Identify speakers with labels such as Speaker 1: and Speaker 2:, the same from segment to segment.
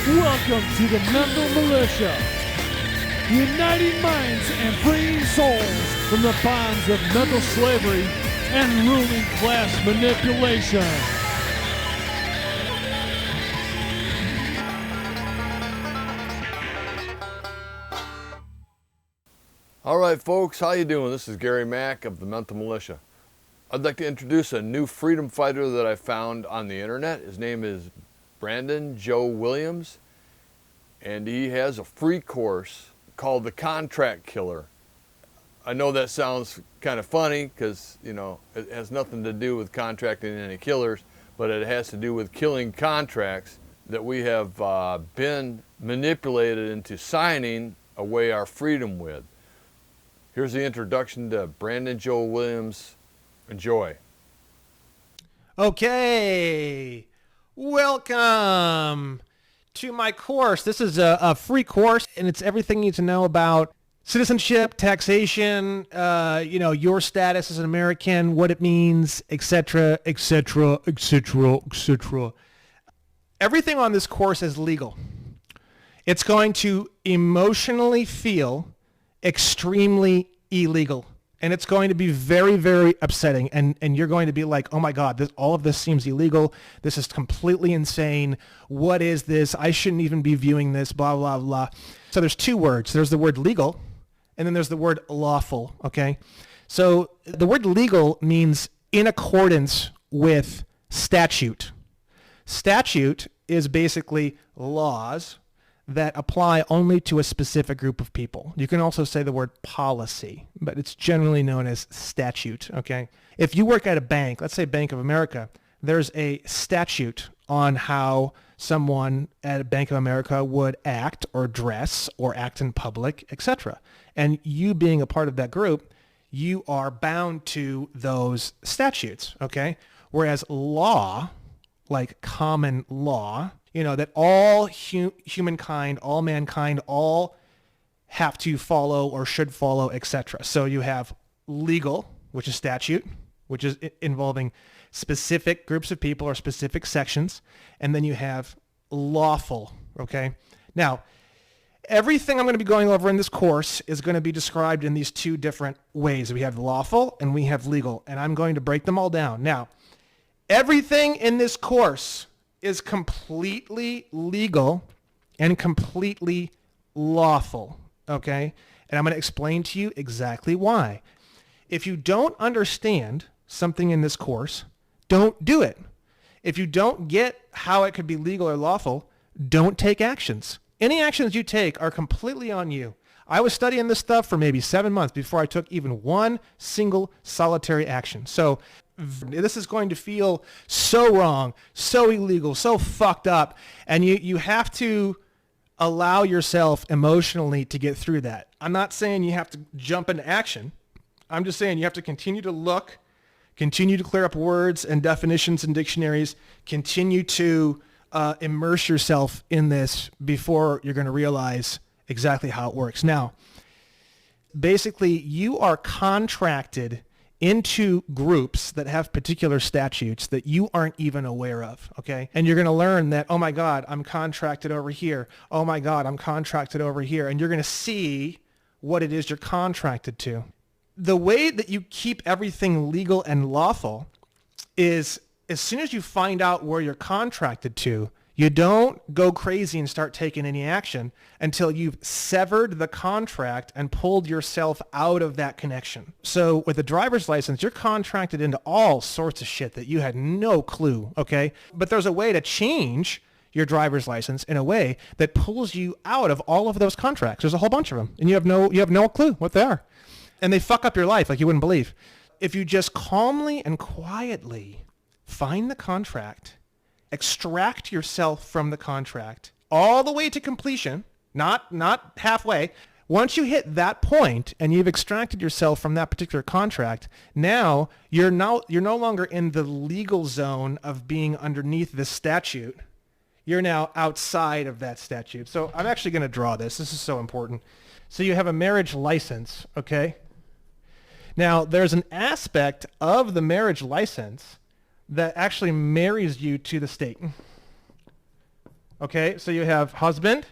Speaker 1: Welcome to the Mental Militia, uniting minds and freeing souls from the bonds of mental slavery and ruling class manipulation.
Speaker 2: All right, folks, how you doing? This is Gary Mack of the Mental Militia. I'd like to introduce a new freedom fighter that I found on the internet. His name is Brandon Joe Williams, and he has a free course called The Contract Killer. I know that sounds kind of funny because, you know, it has nothing to do with contracting any killers, but it has to do with killing contracts that we have been manipulated into signing away our freedom with. Here's the introduction to Brandon Joe Williams. Enjoy.
Speaker 3: Okay, welcome to my course. This is a free course, and it's everything you need to know about citizenship, taxation, your status as an American, what it means, etc., etc., etc., etc. Everything on this course is legal. It's going to emotionally feel extremely illegal. And it's going to be very, very upsetting. And you're going to be like, oh my God, all of this seems illegal. This is completely insane. What is this? I shouldn't even be viewing this, blah, blah, blah. So there's two words. There's the word legal, and then there's the word lawful, okay? So the word legal means in accordance with statute. Statute is basically laws that apply only to a specific group of people. You can also say the word policy, but it's generally known as statute, okay? If you work at a bank, let's say Bank of America, there's a statute on how someone at Bank of America would act or dress or act in public, etc. And you being a part of that group, you are bound to those statutes, okay? Whereas law, like common law, that all humankind, all mankind, all have to follow or should follow, etc. So you have legal, which is statute, which is involving specific groups of people or specific sections. And then you have lawful, okay? Now, everything I'm going to be going over in this course is going to be described in these two different ways. We have lawful and we have legal, and I'm going to break them all down. Now, everything in this course is completely legal and completely lawful, okay? And I'm going to explain to you exactly why. If you don't understand something in this course, don't do it. If you don't get how it could be legal or lawful, don't take actions. Any actions you take are completely on you. I was studying this stuff for maybe 7 months before I took even one single solitary action. So this is going to feel so wrong, so illegal, so fucked up. And you have to allow yourself emotionally to get through that. I'm not saying you have to jump into action. I'm just saying you have to continue to look, continue to clear up words and definitions and dictionaries, continue to immerse yourself in this before you're going to realize exactly how it works. Now, basically, you are contracted into groups that have particular statutes that you aren't even aware of, okay? And you're going to learn that, oh my God, I'm contracted over here. Oh my God, I'm contracted over here. And you're going to see what it is you're contracted to. The way that you keep everything legal and lawful is as soon as you find out where you're contracted to, you don't go crazy and start taking any action until you've severed the contract and pulled yourself out of that connection. So with a driver's license, you're contracted into all sorts of shit that you had no clue, okay? But there's a way to change your driver's license in a way that pulls you out of all of those contracts. There's a whole bunch of them, and you have no clue what they are. And they fuck up your life like you wouldn't believe. If you just calmly and quietly find the contract, extract yourself from the contract all the way to completion, not halfway. Once you hit that point and you've extracted yourself from that particular contract, now you're no longer in the legal zone of being underneath this statute. You're now outside of that statute. So I'm actually going to draw this. This is so important. So you have a marriage license, okay? Now, there's an aspect of the marriage license that actually marries you to the state. Okay, so you have husband.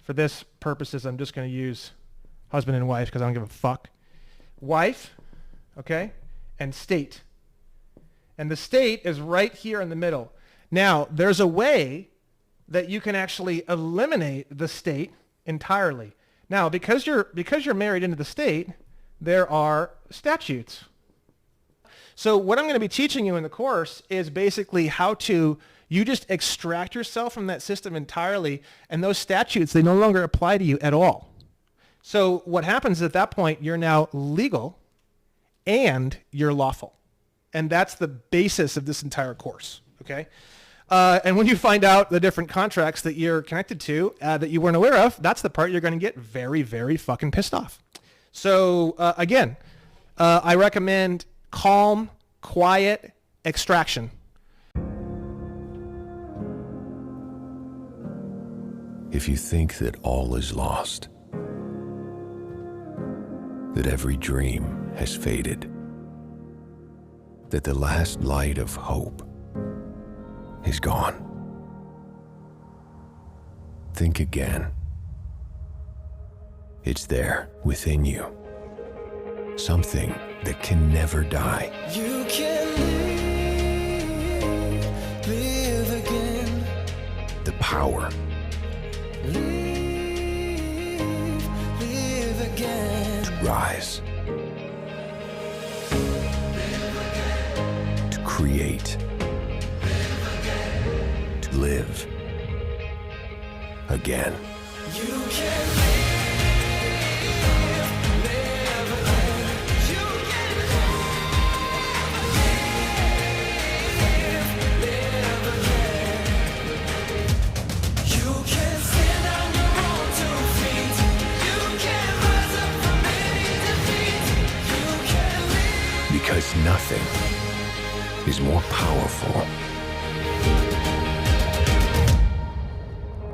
Speaker 3: For this purposes, I'm just going to use husband and wife because I don't give a fuck. Wife, okay, and state. And the state is right here in the middle. Now, there's a way that you can actually eliminate the state entirely. Now, because you're married into the state, there are statutes. So what I'm going to be teaching you in the course is basically how to, you just extract yourself from that system entirely, and those statutes, they no longer apply to you at all. So what happens at that point, you're now legal and you're lawful. And that's the basis of this entire course, okay? And when you find out the different contracts that you're connected to that you weren't aware of, that's the part you're going to get very, very fucking pissed off. So again, I recommend calm, quiet extraction.
Speaker 4: If you think that all is lost, that every dream has faded, that the last light of hope is gone, think again. It's there within you, something that can never die.
Speaker 5: You can live again.
Speaker 4: The power,
Speaker 5: Live again.
Speaker 4: to rise, to create, to live again.
Speaker 5: You can live again. You can live again. You can stand on your own 2 feet. You can rise up from any defeat. You can live.
Speaker 4: Because nothing is more powerful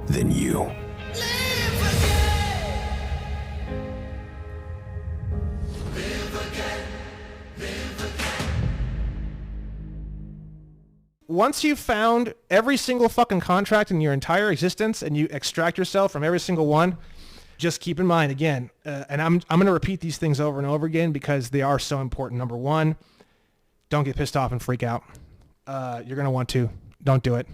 Speaker 4: than you.
Speaker 3: Once you've found every single fucking contract in your entire existence and you extract yourself from every single one, just keep in mind again, and I'm going to repeat these things over and over again because they are so important. Number one, don't get pissed off and freak out. You're going to want to. Don't do it.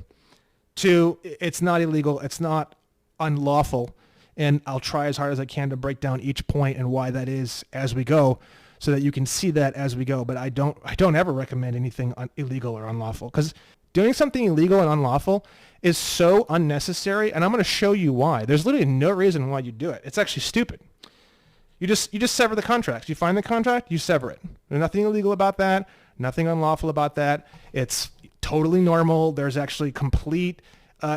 Speaker 3: Two, it's not illegal. It's not unlawful. And I'll try as hard as I can to break down each point and why that is as we go so that you can see that as we go. But I don't ever recommend anything illegal or unlawful because doing something illegal and unlawful is so unnecessary. And I'm going to show you why. There's literally no reason why you do it. It's actually stupid. You just sever the contract. You find the contract, you sever it. There's nothing illegal about that. Nothing unlawful about that. It's totally normal. There's actually complete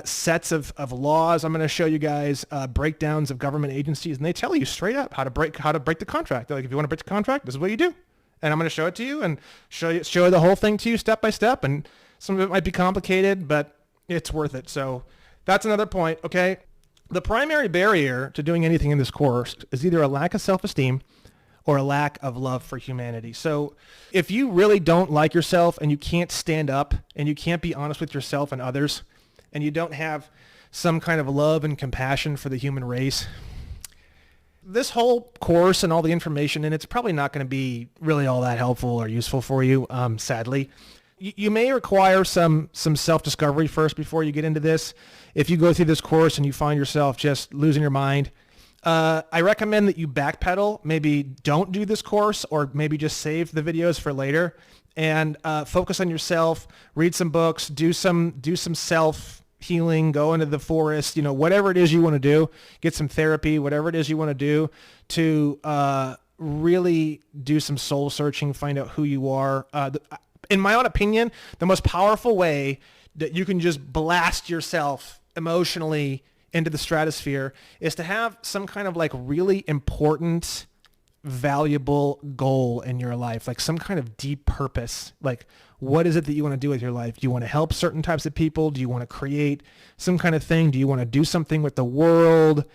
Speaker 3: sets of laws. I'm going to show you guys breakdowns of government agencies, and they tell you straight up how to break the contract. They're like, if you want to break the contract, this is what you do. And I'm going to show it to you and show the whole thing to you step by step. And some of it might be complicated, but it's worth it. So that's another point. Okay. The primary barrier to doing anything in this course is either a lack of self-esteem or a lack of love for humanity. So if you really don't like yourself and you can't stand up and you can't be honest with yourself and others, and you don't have some kind of love and compassion for the human race, this whole course and all the information in it's probably not going to be really all that helpful or useful for you, sadly. You may require some self-discovery first before you get into this. If you go through this course and you find yourself just losing your mind, I recommend that you backpedal. Maybe don't do this course, or maybe just save the videos for later and focus on yourself, read some books, do some self-healing, go into the forest, whatever it is you want to do, get some therapy, whatever it is you want to do to really do some soul searching, find out who you are. In my own opinion, the most powerful way that you can just blast yourself emotionally into the stratosphere is to have some kind of like really important, valuable goal in your life, like some kind of deep purpose. Like, what is it that you want to do with your life? Do you want to help certain types of people? Do you want to create some kind of thing? Do you want to do something with the world?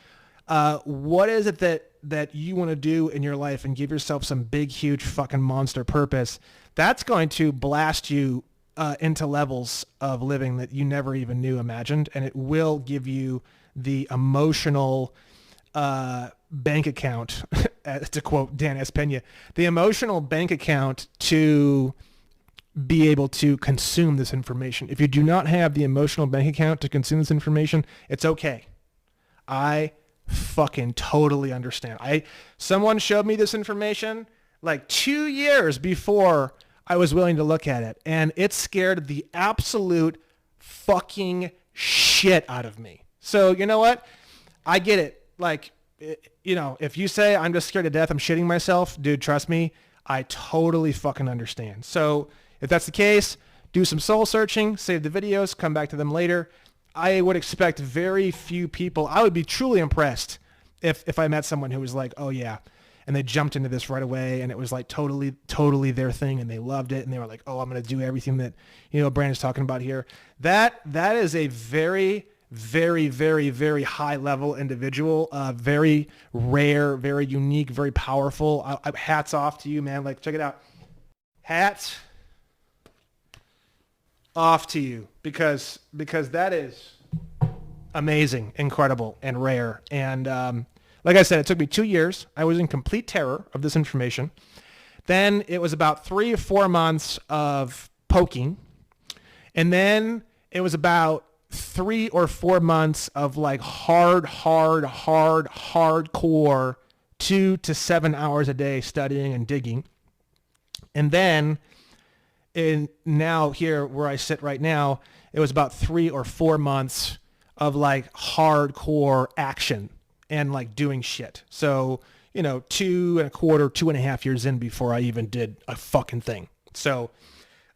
Speaker 3: What is it that you want to do in your life and give yourself some big, huge fucking monster purpose? That's going to blast you into levels of living that you never even knew imagined, and it will give you the emotional bank account, to quote Dan Espena, the emotional bank account to be able to consume this information. If you do not have the emotional bank account to consume this information, it's okay. I fucking totally understand. Someone showed me this information like 2 years before I was willing to look at it, and it scared the absolute fucking shit out of me. So you know what? I get it. Like, you know, if you say I'm just scared to death, I'm shitting myself, dude, trust me, I totally fucking understand. So if that's the case, do some soul searching, save the videos, come back to them later. I would expect very few people. I would be truly impressed if I met someone who was like, oh yeah, and they jumped into this right away, and it was like totally their thing, and they loved it, and they were like, oh, I'm going to do everything that, you know, Brandon's talking about here. That is a very, very, very, very high level individual, very rare, very unique, very powerful. Hats off to you, man. Like, check it out. Hats off to you, because that is amazing, incredible, and rare. And like I said, it took me 2 years. I was in complete terror of this information. Then it was about 3 or 4 months of poking. And then it was about 3 or 4 months of like hardcore 2 to 7 hours a day studying and digging. And then now here where I sit right now, it was about 3 or 4 months of like hardcore action and like doing shit. So, you know, 2.25 years in before I even did a fucking thing. So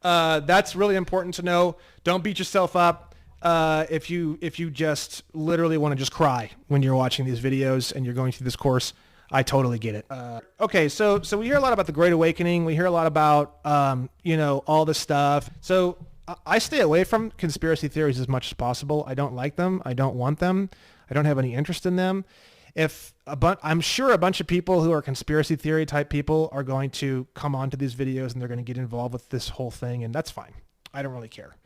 Speaker 3: that's really important to know. Don't beat yourself up. If you just literally want to just cry when you're watching these videos and you're going through this course, I totally get it. Okay, so we hear a lot about the Great Awakening. We hear a lot about, you know, all this stuff. So I stay away from conspiracy theories as much as possible. I don't like them. I don't want them. I don't have any interest in them. I'm sure a bunch of people who are conspiracy theory type people are going to come onto these videos and they're going to get involved with this whole thing, and that's fine. I don't really care.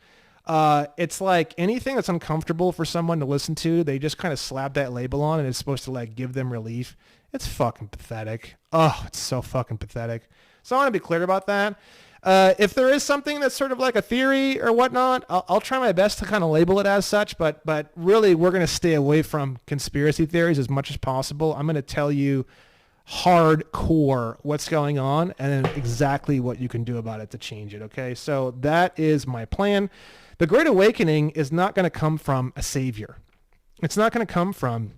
Speaker 3: It's like anything that's uncomfortable for someone to listen to, they just kind of slap that label on, and it's supposed to like give them relief. It's fucking pathetic. Oh, it's so fucking pathetic. So I want to be clear about that. If there is something that's sort of like a theory or whatnot, I'll try my best to kind of label it as such, but really we're going to stay away from conspiracy theories as much as possible. I'm going to tell you hardcore what's going on and then exactly what you can do about it to change it, okay? So that is my plan. The Great Awakening is not going to come from a savior. It's not going to come from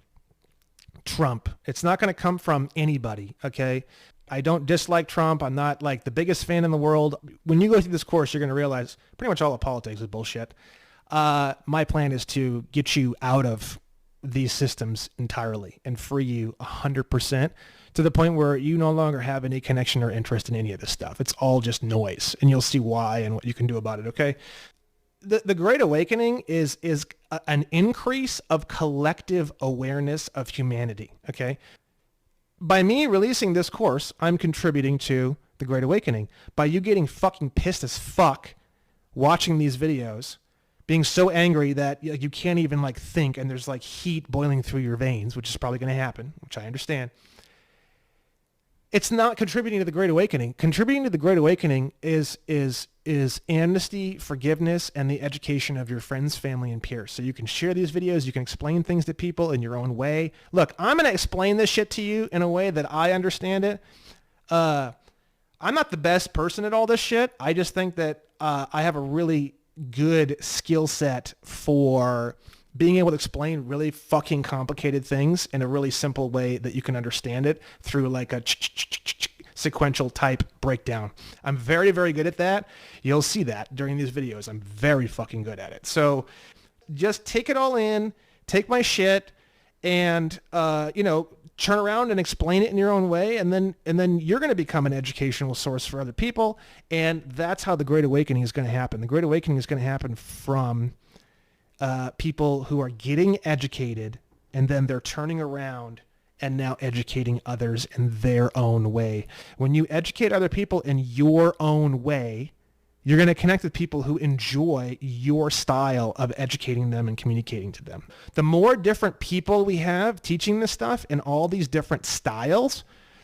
Speaker 3: Trump. It's not going to come from anybody, okay? I don't dislike Trump. I'm not like the biggest fan in the world. When you go through this course, you're going to realize pretty much all of politics is bullshit. My plan is to get you out of these systems entirely and free you 100% to the point where you no longer have any connection or interest in any of this stuff. It's all just noise, and you'll see why and what you can do about it, okay? The Great Awakening is an increase of collective awareness of humanity, okay? By me releasing this course, I'm contributing to the Great Awakening. By you getting fucking pissed as fuck watching these videos, being so angry that you can't even like think, and there's like heat boiling through your veins, which is probably going to happen, which I understand. It's not contributing to the Great Awakening. Contributing to the Great Awakening is amnesty, forgiveness, and the education of your friends, family, and peers. So you can share these videos. You can explain things to people in your own way. Look, I'm going to explain this shit to you in a way that I understand it. I'm not the best person at all this shit. I just think that I have a really good skill set for being able to explain really fucking complicated things in a really simple way that you can understand it through like a sequential type breakdown. I'm very, very good at that. You'll see that during these videos. I'm very fucking good at it. So just take it all in, take my shit, and turn around and explain it in your own way, and then you're going to become an educational source for other people, and that's how the Great Awakening is going to happen. The Great Awakening is going to happen from people who are getting educated, and then they're turning around and now educating others in their own way. When you educate other people in your own way, You're going to connect with people who enjoy your style of educating them and communicating to them. The more different people we have teaching this stuff in all these different styles,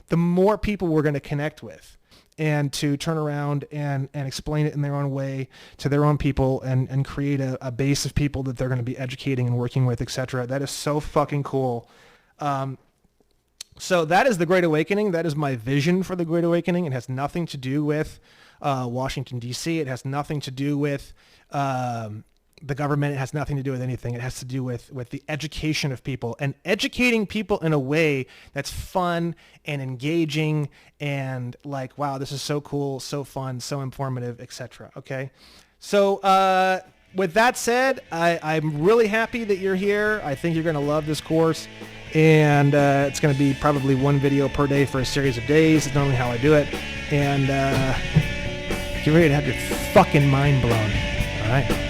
Speaker 3: the more people we're going to connect with, and to turn around and explain it in their own way to their own people and create a base of people that they're going to be educating and working with, etc. That is so fucking cool. So that is the Great Awakening. That is my vision for the Great Awakening. It has nothing to do with Washington, D.C. It has nothing to do with the government. It has nothing to do with anything. It has to do with the education of people and educating people in a way that's fun and engaging and like, wow, this is so cool, so fun, so informative, etc. Okay? So with that said, I'm really happy that you're here. I think you're going to love this course. And it's going to be probably one video per day for a series of days. It's normally how I do it. And get ready to have your fucking mind blown. All right?